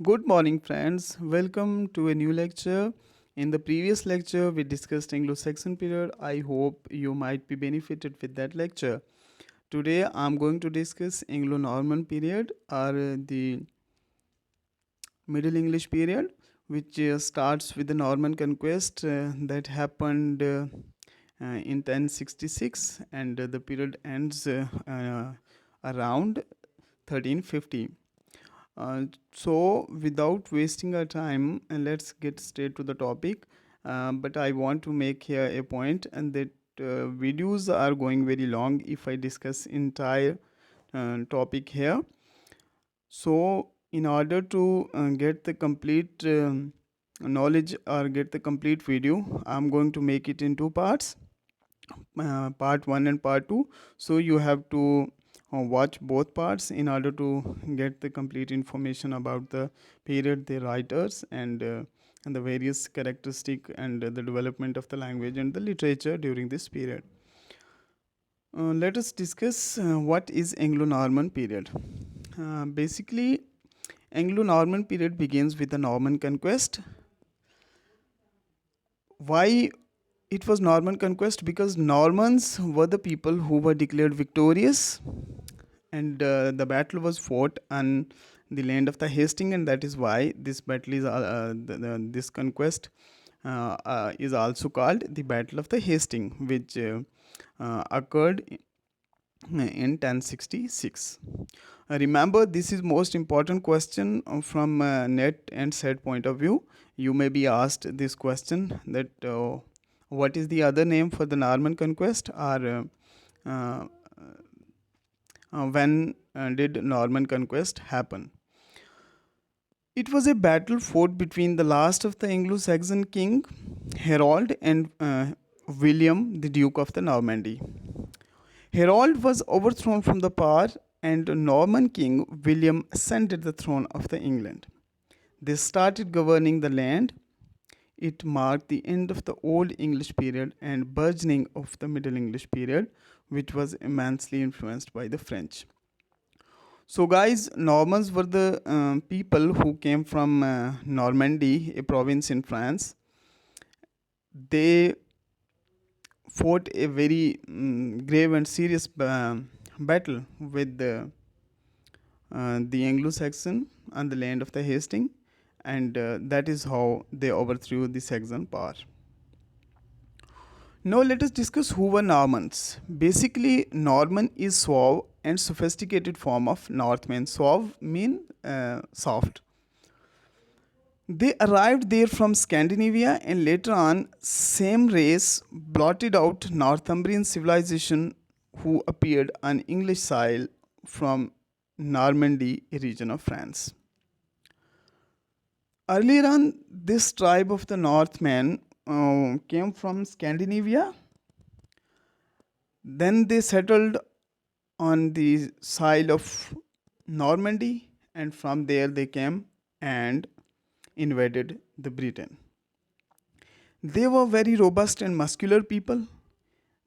Good morning, friends. Welcome to a new lecture. In the previous lecture, we discussed Anglo-Saxon period. I hope you might be benefited with that lecture. Today, I'm going to discuss Anglo-Norman period or the Middle English period, which starts with the Norman conquest that happened in 1066, and the period ends around 1350. So, without wasting our time, let's get straight to the topic. But I want to make here a point, and that videos are going very long if I discuss entire topic here. So, in order to get the complete knowledge or get the complete video, I'm going to make it in two parts, part 1 and part 2. So you have to watch both parts in order to get the complete information about the period, the writers, and the various characteristic and the development of the language and the literature during this period. Let us discuss what is Anglo-Norman period. Basically, Anglo-Norman period begins with the Norman conquest. Why it was Norman conquest? Because Normans were the people who were declared victorious, and the battle was fought on the land of the Hastings, and that is why this battle is this conquest is also called the Battle of the Hastings, which occurred in 1066. Remember, this is most important question from net and set point of view. You may be asked this question that what is the other name for the Norman conquest, or when did Norman conquest happen? It was a battle fought between the last of the Anglo-Saxon king Harold and William, the Duke of the Normandy. Harold was overthrown from the power, and Norman king William ascended the throne of the England. They started governing the land. It marked the end of the Old English period and burgeoning of the Middle English period, which was immensely influenced by the French. So, guys, Normans were the people who came from Normandy, a province in France. They fought a very grave and serious battle with the Anglo-Saxon on the land of the Hastings, and that is how they overthrew the Saxon power. Now let us discuss who were Normans. Basically, Norman is suave and sophisticated form of Northman. Suave mean soft. They arrived there from Scandinavia, and later on, same race blotted out Northumbrian civilization who appeared on English soil from Normandy region of France. Earlier on, this tribe of the Northmen came from Scandinavia. Then they settled on the soil of Normandy, and from there they came and invaded the Britain. They were very robust and muscular people.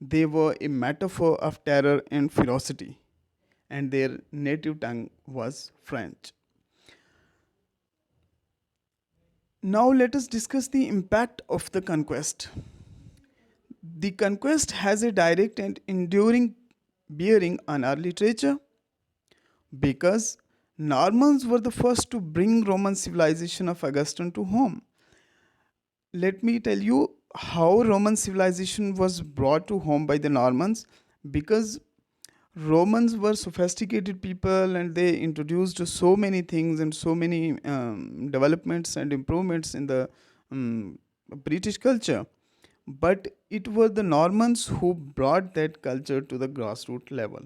They were a metaphor of terror and ferocity, and their native tongue was French. Now let us discuss the impact of the conquest. The conquest has a direct and enduring bearing on our literature because Normans were the first to bring Roman civilization of Augustan to home. Let me tell you how Roman civilization was brought to home by the Normans, because Romans were sophisticated people and they introduced so many things and so many developments and improvements in the British culture. But it were the Normans who brought that culture to the grassroots level.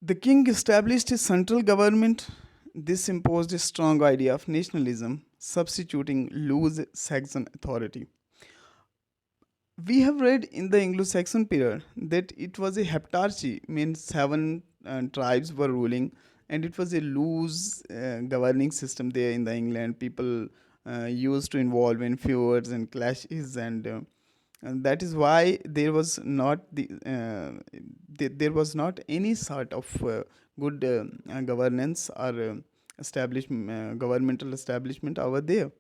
The king established a central government. This imposed a strong idea of nationalism, substituting loose Saxon authority. We have read in the Anglo-Saxon period that it was a heptarchy, means seven tribes were ruling, and it was a loose governing system there in the England. People used to involve in feuds and clashes, and that is why there was not there was not any sort of good governance or governmental establishment over there.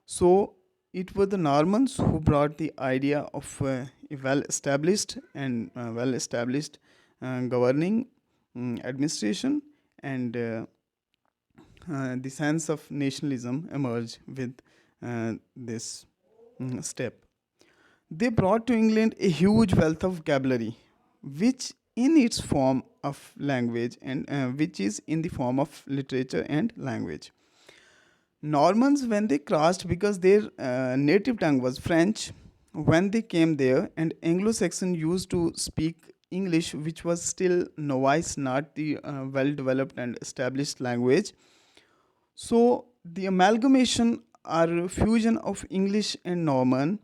So it was the Normans who brought the idea of a well established governing administration, and the sense of nationalism emerged with this step. They brought to England a huge wealth of vocabulary, which in its form of language and which is in the form of literature and language. Normans, when they crossed, because their native tongue was French, when they came there, and Anglo-Saxon used to speak English, which was still novice, not the well-developed and established language. So the amalgamation or fusion of English and Norman,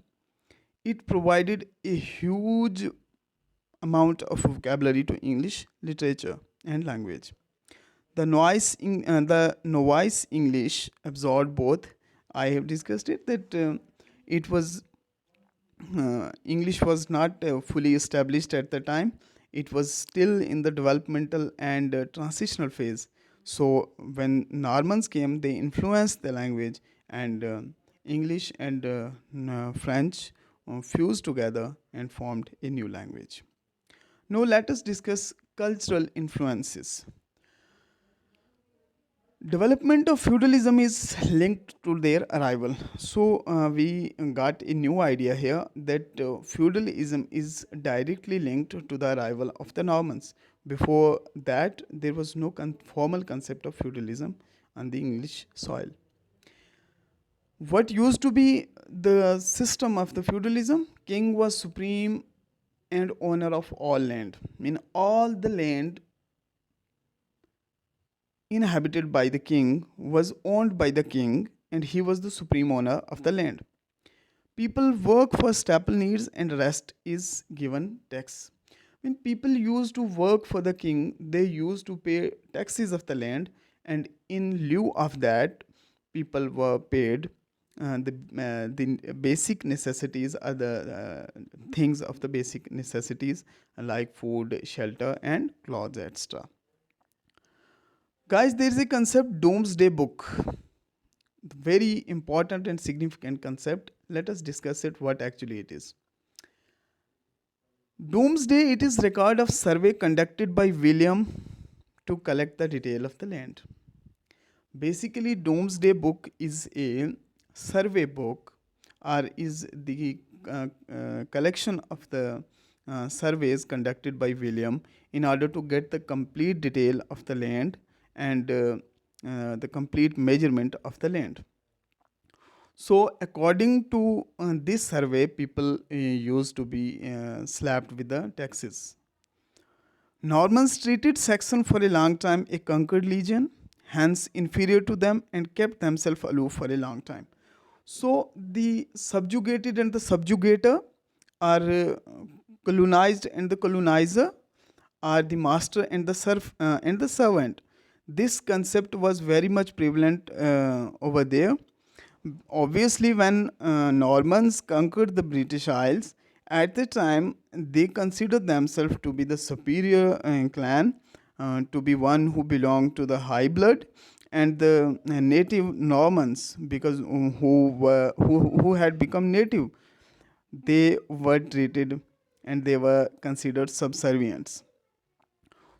it provided a huge amount of vocabulary to English literature and language. The novice English absorbed both. I have discussed it that it was English was not fully established at the time. It was still in the developmental and transitional phase. So when Normans came, they influenced the language, and English and French fused together and formed a new language. Now let us discuss cultural influences. Development of feudalism is linked to their arrival. So we got a new idea here that feudalism is directly linked to the arrival of the Normans. Before that, there was no formal concept of feudalism on the English soil. What used to be the system of the feudalism? King was supreme and owner of all land. I mean, all the land inhabited by the king was owned by the king, and he was the supreme owner of the land. People work for staple needs and rest is given tax. When people used to work for the king, they used to pay taxes of the land, and in lieu of that, people were paid the basic necessities are the things of the basic necessities like food, shelter, and clothes, etc. Guys, there is a concept doomsday book, very important and significant concept. Let us discuss it, what actually it is. Doomsday, it is record of survey conducted by William to collect the detail of the land. Basically, doomsday book is a survey book, or is the collection of the surveys conducted by William in order to get the complete detail of the land and the complete measurement of the land. So according to this survey, people used to be slapped with the taxes. Normans treated Saxon for a long time a conquered legion, hence inferior to them, and kept themselves aloof for a long time. So the subjugated and the subjugator are colonized, and the colonizer are the master and the and the servant. This concept was very much prevalent over there. Obviously, when Normans conquered the British Isles, at the time they considered themselves to be the superior clan, to be one who belonged to the high blood, and the native Normans, because who had become native, they were treated and they were considered subservients.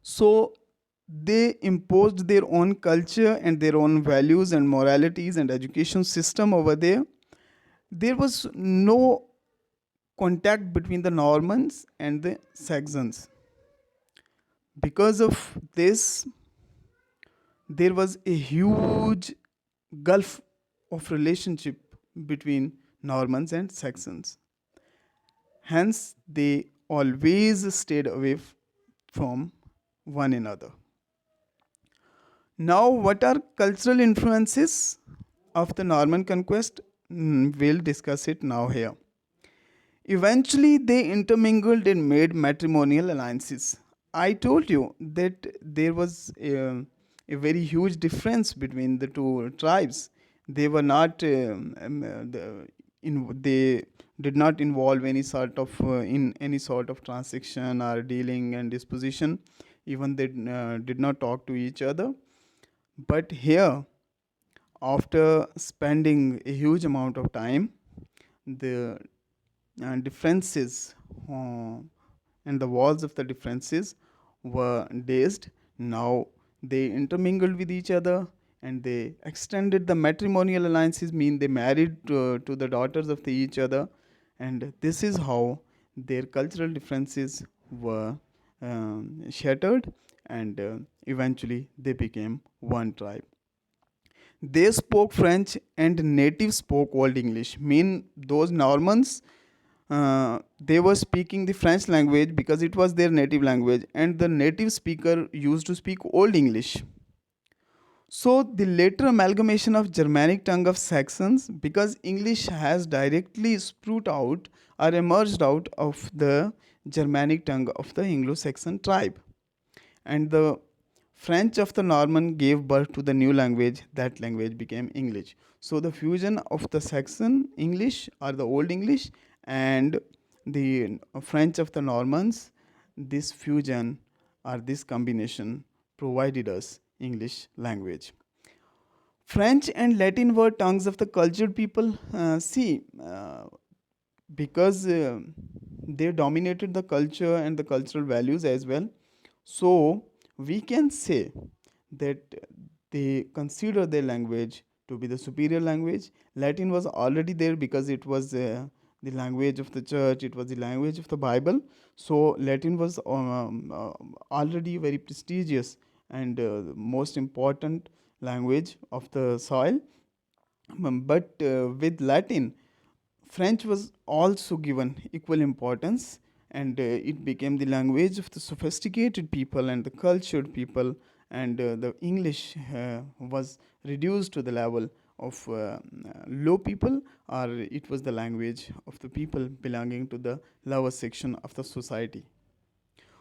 So they imposed their own culture and their own values and moralities and education system over there. There was no contact between the Normans and the Saxons. Because of this, there was a huge gulf of relationship between Normans and Saxons. Hence, they always stayed away from one another. Now, what are cultural influences of the Norman conquest? We'll discuss it now here. Eventually, they intermingled and made matrimonial alliances. I told you that there was a very huge difference between the two tribes. They were not they did not involve any sort of in any sort of transaction or dealing and disposition. Even they did not talk to each other. But here, after spending a huge amount of time, the differences uh, and the walls of the differences were dazed. Now they intermingled with each other and they extended the matrimonial alliances, mean they married to the daughters of each other, and this is how their cultural differences were shattered, and eventually they became one tribe. They spoke French and native spoke Old English. Mean those Normans, they were speaking the French language because it was their native language, and the native speaker used to speak Old English. So the later amalgamation of Germanic tongue of Saxons, because English has directly sprout out or emerged out of the Germanic tongue of the Anglo-Saxon tribe, and the French of the Norman gave birth to the new language. That language became English. So the fusion of the Saxon English or the Old English and the French of the Normans, this fusion or this combination provided us English language. French and Latin were tongues of the cultured people. Because they dominated the culture and the cultural values as well. So we can say that they consider their language to be the superior language. Latin was already there because it was the language of the church, it was the language of the Bible. So Latin was already very prestigious and most important language of the soil. But with Latin, French was also given equal importance, and it became the language of the sophisticated people and the cultured people, and the English was reduced to the level of low people, or it was the language of the people belonging to the lower section of the society.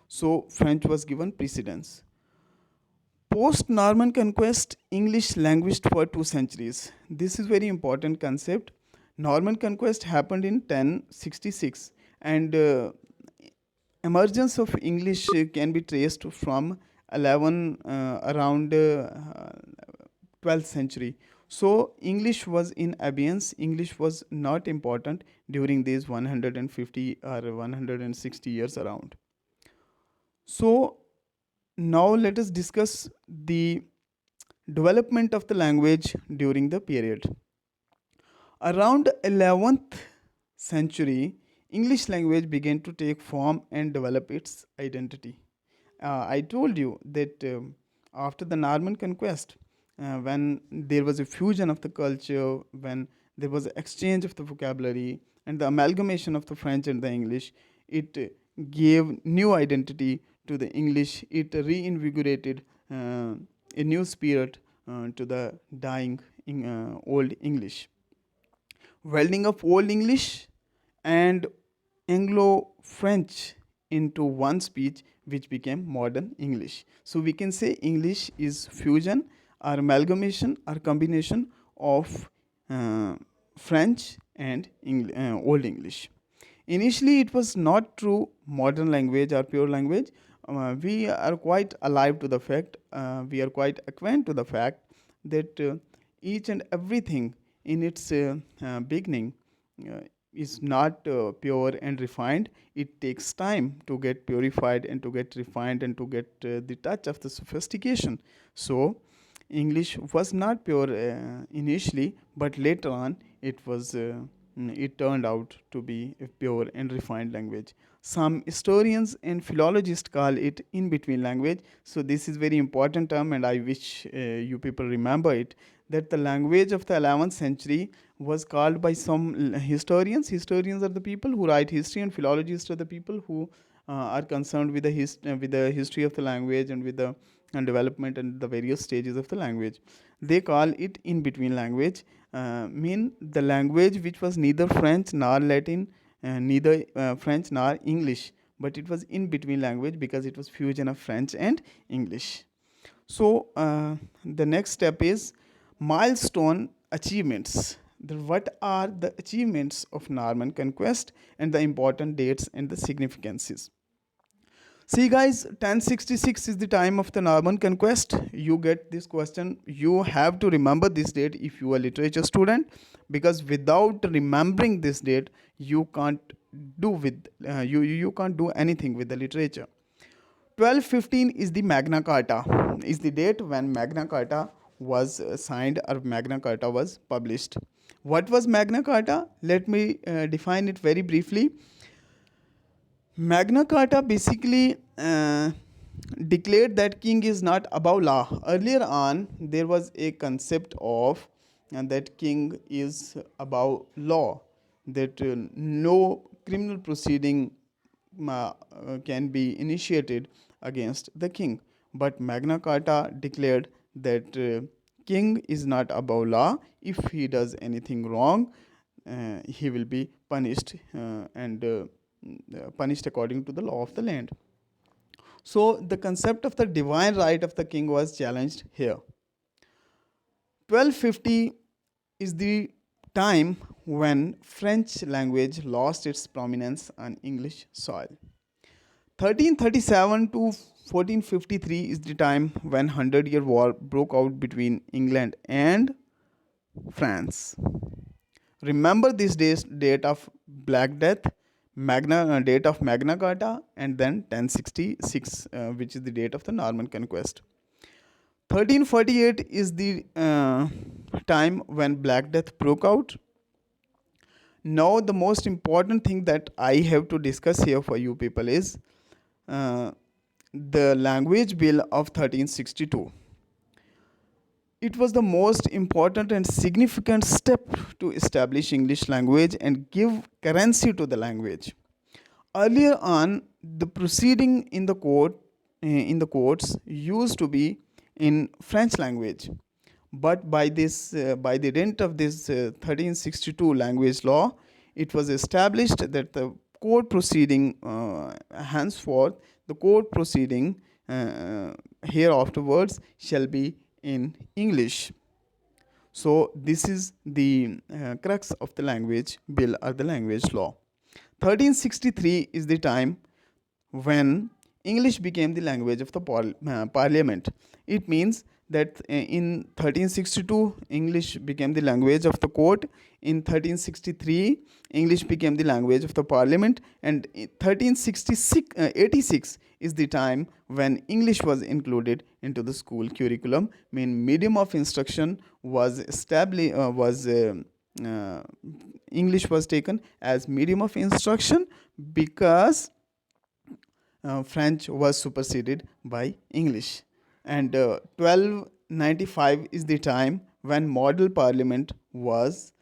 So French was given precedence. Post Norman conquest, English languished for 2 centuries. This is very important concept. Norman conquest happened in 1066, and emergence of English can be traced from 11 around 12th century. So English was in abeyance. English was not important during these 150 or 160 years around. So now let us discuss the development of the language during the period. Around 11th century, English language began to take form and develop its identity. I told you that after the Norman conquest, when there was a fusion of the culture, when there was an exchange of the vocabulary and the amalgamation of the French and the English, it gave new identity to the English. It reinvigorated a new spirit to the dying old English. Welding of Old English and Anglo French into one speech, which became modern English. So we can say English is fusion or amalgamation or combination of uh, French and Old English. Initially, it was not true modern language or pure language. We are quite alive to the fact, we are quite acquainted to the fact that each and everything in its beginning uh, is not pure and refined. It takes time to get purified and to get refined and to get the touch of the sophistication. So English was not pure initially, but later on it turned out to be a pure and refined language. Some historians and philologists call it in between language. So this is very important term, and I wish you people remember it. That the language of the 11th century was called by some historians. Historians are the people who write history, and philologists are the people who are concerned with with the history of the language and with the development and the various stages of the language. They call it in between language, mean the language which was neither French nor Latin, neither French nor English, but it was in between language because it was fusion of French and English. So the next step is milestone achievements. What are the achievements of Norman conquest and the important dates and the significances? See guys, 1066 is the time of the Norman conquest. You get this question. You have to remember this date if you are a literature student, because without remembering this date, you can't you can't do anything with the literature. 1215 is the Magna Carta. Is the date when Magna Carta was signed or Magna Carta was published. What was Magna Carta? Let me define it very briefly. Magna Carta basically declared that king is not above law. Earlier on, there was a concept of that king is above law, that no criminal proceeding can be initiated against the king. But Magna Carta declared that king is not above law. If he does anything wrong, he will be punished and punished according to the law of the land. So the concept of the divine right of the king was challenged here. 1250 is the time when French language lost its prominence on English soil. 1337 to 1453 is the time when 100-year war broke out between England and France. Remember this date of Black Death, date of Magna Carta, and then 1066, which is the date of the Norman conquest. 1348 is the time when Black Death broke out. Now the most important thing that I have to discuss here for you people is the Language Bill of 1362. It was the most important and significant step to establish English language and give currency to the language. Earlier on, the proceeding in the courts used to be in French language, but by the dint of this 1362 language law, it was established that the court proceeding henceforth the court proceeding here afterwards shall be in English. So this is the crux of the language bill or the language law. 1363 is the time when English became the language of the parliament. It means that in 1362 English became the language of the court. In 1363 English became the language of the parliament, and 86 is the time when English was included into the school curriculum. Medium of instruction was established, English was taken as medium of instruction because French was superseded by English. And 1295 is the time when model parliament was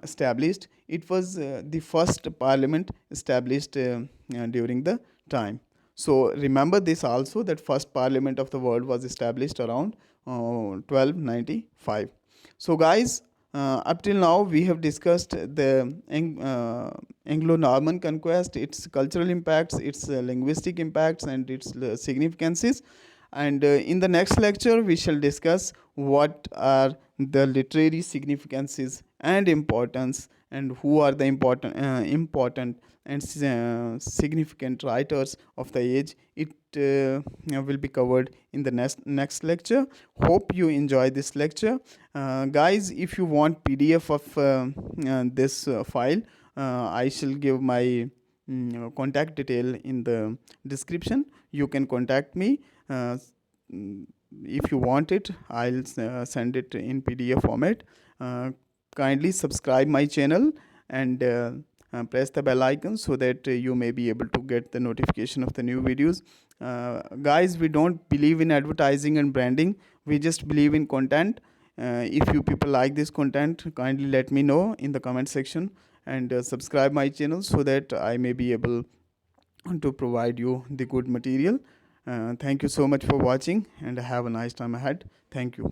established. It was the first parliament established during the time. So remember this also, that first parliament of the world was established around 1295. So guys, up till now we have discussed the Anglo-Norman conquest, its cultural impacts, its linguistic impacts, and its significances. And in the next lecture we shall discuss what are the literary significances and importance, and who are the important and significant writers of the age. It will be covered in the next lecture. Hope you enjoy this lecture. Guys, if you want PDF of this file, I shall give my contact detail in the description. You can contact me. If you want it, I'll send it in PDF format. Kindly subscribe my channel and press the bell icon so that you may be able to get the notification of the new videos. Guys, we don't believe in advertising and branding. We just believe in content. If you people like this content, kindly let me know in the comment section, and subscribe my channel so that I may be able to provide you the good material. Thank you so much for watching, and have a nice time ahead. Thank you.